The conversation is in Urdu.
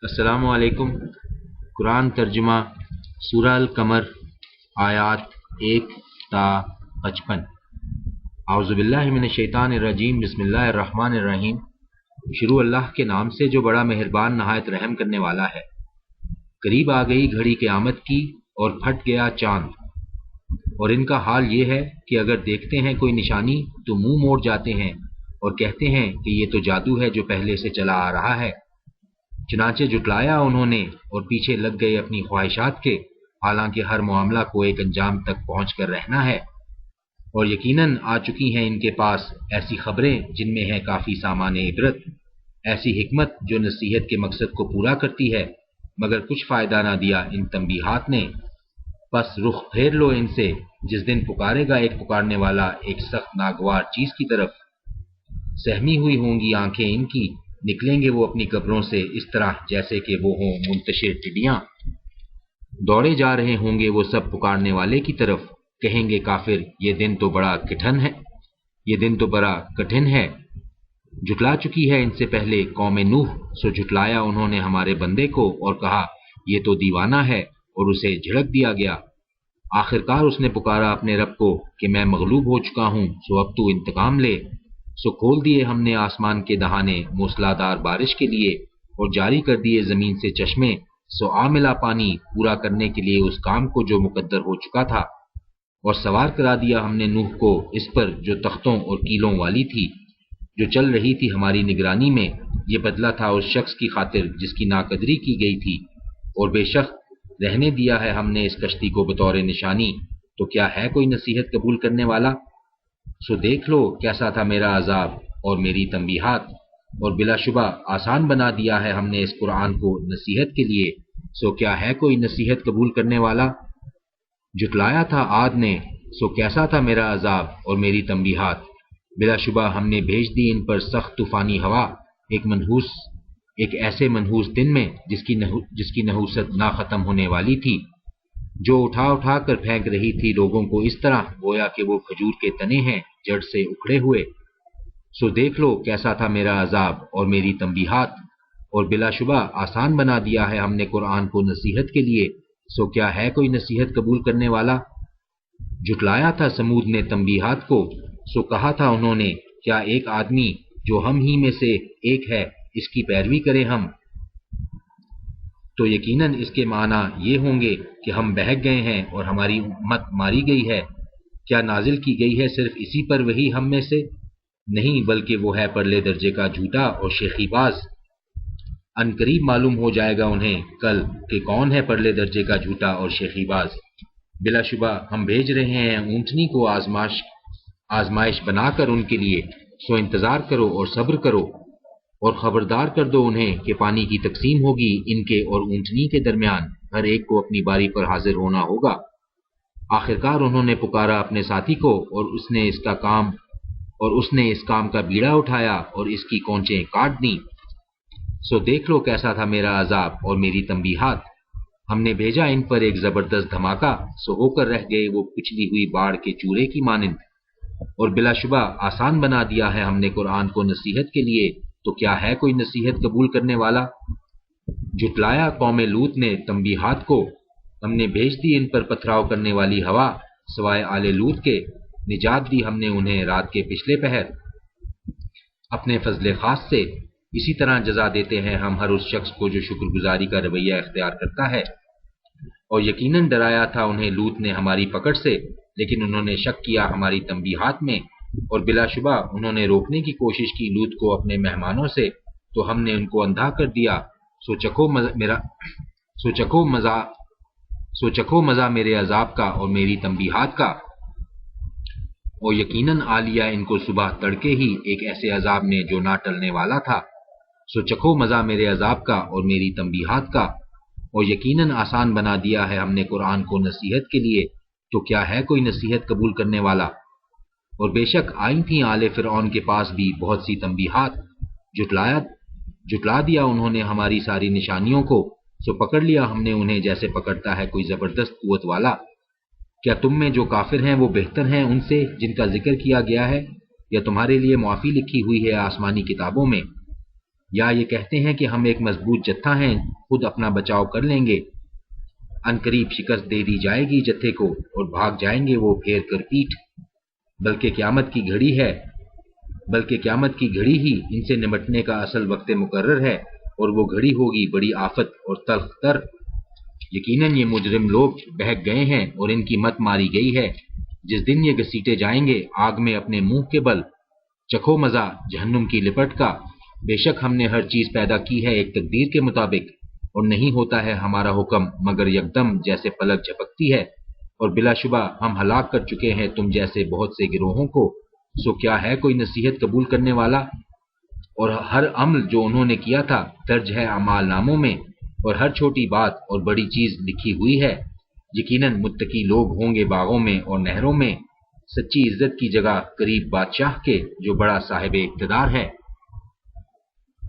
السلام علیکم۔ قرآن ترجمہ سورہ القمر آیات 1 تا 55۔ اعوذ باللہ من الشیطان الرجیم، بسم اللہ الرحمن الرحیم۔ شروع اللہ کے نام سے جو بڑا مہربان نہایت رحم کرنے والا ہے۔ قریب آ گئی گھڑی قیامت کی اور پھٹ گیا چاند، اور ان کا حال یہ ہے کہ اگر دیکھتے ہیں کوئی نشانی تو منہ موڑ جاتے ہیں اور کہتے ہیں کہ یہ تو جادو ہے جو پہلے سے چلا آ رہا ہے۔ چنانچہ جٹلایا انہوں نے اور پیچھے لگ گئے اپنی خواہشات کے، حالانکہ ہر معاملہ کو ایک انجام تک پہنچ کر رہنا ہے۔ اور یقیناً آ چکی ہیں ان کے پاس ایسی خبریں جن میں ہے کافی سامان عبرت، ایسی حکمت جو نصیحت کے مقصد کو پورا کرتی ہے، مگر کچھ فائدہ نہ دیا ان تنبیہات نے۔ پس رخ پھیر لو ان سے، جس دن پکارے گا ایک پکارنے والا ایک سخت ناگوار چیز کی طرف۔ سہمی ہوئی ہوں گی آنکھیں ان کی، نکلیں گے وہ اپنی قبروں سے اس طرح جیسے کہ وہ ہوں منتشر ٹڈیاں۔ دوڑے جا رہے ہوں گے وہ سب پکارنے والے کی طرف، کہیں گے کافر یہ دن تو بڑا کٹھن ہے۔ جھٹلا چکی ہے ان سے پہلے قوم نوح، سو جھٹلایا انہوں نے ہمارے بندے کو اور کہا یہ تو دیوانہ ہے، اور اسے جھڑک دیا گیا۔ آخرکار اس نے پکارا اپنے رب کو کہ میں مغلوب ہو چکا ہوں، سو اب تو انتقام لے۔ سو کھول دیے ہم نے آسمان کے دہانے موسلادھار بارش کے لیے، اور جاری کر دیے زمین سے چشمے، سو آ ملا پانی پورا کرنے کے لیے اس کام کو جو مقدر ہو چکا تھا۔ اور سوار کرا دیا ہم نے نوح کو اس پر جو تختوں اور کیلوں والی تھی، جو چل رہی تھی ہماری نگرانی میں۔ یہ بدلہ تھا اس شخص کی خاطر جس کی ناقدری کی گئی تھی، اور بے شک رہنے دیا ہے ہم نے اس کشتی کو بطور نشانی، تو کیا ہے کوئی نصیحت قبول کرنے والا؟ سو دیکھ لو کیسا تھا میرا عذاب اور میری تنبیہات، اور بلا شبہ آسان بنا دیا ہے ہم نے اس قرآن کو نصیحت کے لیے، سو کیا ہے کوئی نصیحت قبول کرنے والا؟ جھٹلایا تھا عاد نے، سو کیسا تھا میرا عذاب اور میری تنبیہات۔ بلا شبہ ہم نے بھیج دی ان پر سخت طوفانی ہوا، ایک ایسے منحوس دن میں جس کی نحوست نہ ختم ہونے والی تھی، جو اٹھا اٹھا کر پھینک رہی تھی لوگوں کو اس طرح گویا کہ وہ کھجور کے تنے ہیں جڑ سے اکھڑے ہوئے۔ سو دیکھ لو کیسا تھا میرا عذاب اور میری تنبیہات، اور بلا شبہ آسان بنا دیا ہے ہم نے قرآن کو نصیحت کے لیے، سو کیا ہے کوئی نصیحت قبول کرنے والا؟ جھٹلایا تھا سمود نے تنبیہات کو، سو کہا تھا انہوں نے کیا ایک آدمی جو ہم ہی میں سے ایک ہے اس کی پیروی کریں ہم؟ تو یقیناً اس کے معنی یہ ہوں گے کہ ہم بہک گئے ہیں اور ہماری امت ماری گئی ہے۔ کیا نازل کی گئی ہے صرف اسی پر وہی ہم میں سے؟ نہیں، بلکہ وہ ہے پرلے درجے کا جھوٹا اور شیخی باز۔ ان قریب معلوم ہو جائے گا انہیں کل کہ کون ہے پرلے درجے کا جھوٹا اور شیخی باز۔ بلا شبہ ہم بھیج رہے ہیں اونٹنی کو آزمائش بنا کر ان کے لیے، سو انتظار کرو اور صبر کرو، اور خبردار کر دو انہیں کہ پانی کی تقسیم ہوگی ان کے اور اونٹنی کے درمیان، ہر ایک کو اپنی باری پر حاضر ہونا ہوگا۔ آخرکار انہوں نے پکارا اپنے ساتھی کو، اور اس نے اس کام کا بیڑا اٹھایا اور اس کی کونچیں کاٹ دیں۔ سو دیکھ لو کیسا تھا میرا عذاب اور میری تنبیہات۔ ہم نے بھیجا ان پر ایک زبردست دھماکہ، سو ہو کر رہ گئے وہ کچلی ہوئی باڑ کے چورے کی مانند۔ اور بلا شبہ آسان بنا دیا ہے ہم نے قرآن کو نصیحت کے لیے، تو کیا ہے کوئی نصیحت قبول کرنے والا؟ جھٹلایا قوم لوط نے تنبیہات کو، ہم نے بھیج دی ان پر پتھراؤ کرنے والی ہوا، سوائے آل لوط کے نجات دی ہم نے انہیں رات کے پچھلے پہر اپنے فضل خاص سے۔ اسی طرح جزا دیتے ہیں ہم ہر اس شخص کو جو شکر گزاری کا رویہ اختیار کرتا ہے۔ اور یقیناً ڈرایا تھا انہیں لوط نے ہماری پکڑ سے، لیکن انہوں نے شک کیا ہماری تنبیہات میں، اور بلا شبہ انہوں نے روکنے کی کوشش کی لوط کو اپنے مہمانوں سے، تو ہم نے ان کو اندھا کر دیا۔ سو چکھو مزہ میرے عذاب کا اور میری تنبیہات کا۔ اور یقیناً آ لیا ان کو صبح تڑکے ہی ایک ایسے عذاب نے جو نہ ٹلنے والا تھا۔ سو چکھو مزہ میرے عذاب کا اور میری تنبیہات کا۔ اور یقیناً آسان بنا دیا ہے ہم نے قرآن کو نصیحت کے لیے، تو کیا ہے کوئی نصیحت قبول کرنے والا؟ اور بے شک آئی تھیں آل فرعون کے پاس بھی بہت سی تنبیہات، جھٹلا دیا انہوں نے ہماری ساری نشانیوں کو، سو پکڑ لیا ہم نے انہیں جیسے پکڑتا ہے کوئی زبردست قوت والا۔ کیا تم میں جو کافر ہیں وہ بہتر ہیں ان سے جن کا ذکر کیا گیا ہے، یا تمہارے لیے معافی لکھی ہوئی ہے آسمانی کتابوں میں؟ یا یہ کہتے ہیں کہ ہم ایک مضبوط جتھا ہیں، خود اپنا بچاؤ کر لیں گے، ان قریب شکست دے دی جائے گی جتھے کو اور بھاگ جائیں گے وہ پھیر کر پیٹھ، بلکہ قیامت کی گھڑی ہی ان سے نمٹنے کا اصل وقت مقرر ہے، اور وہ گھڑی ہوگی بڑی آفت اور تلخ تر۔ یقیناً یہ مجرم لوگ بہک گئے ہیں اور ان کی مت ماری گئی ہے۔ جس دن یہ گھسیٹے جائیں گے آگ میں اپنے منہ کے بل، چکھو مزہ جہنم کی لپٹ کا۔ بے شک ہم نے ہر چیز پیدا کی ہے ایک تقدیر کے مطابق، اور نہیں ہوتا ہے ہمارا حکم مگر یکدم جیسے پلک جھپکتی ہے، اور بلا شبہ ہم ہلاک کر چکے ہیں تم جیسے بہت سے گروہوں کو۔ سو کیا ہے کوئی نصیحت قبول کرنے والا؟ اور ہر عمل جو انہوں نے کیا تھا درج ہے اعمال ناموں میں، اور ہر چھوٹی بات اور بڑی چیز لکھی ہوئی ہے۔ یقیناً متقی لوگ ہوں گے باغوں میں اور نہروں میں، سچی عزت کی جگہ قریب بادشاہ کے جو بڑا صاحب اقتدار ہے۔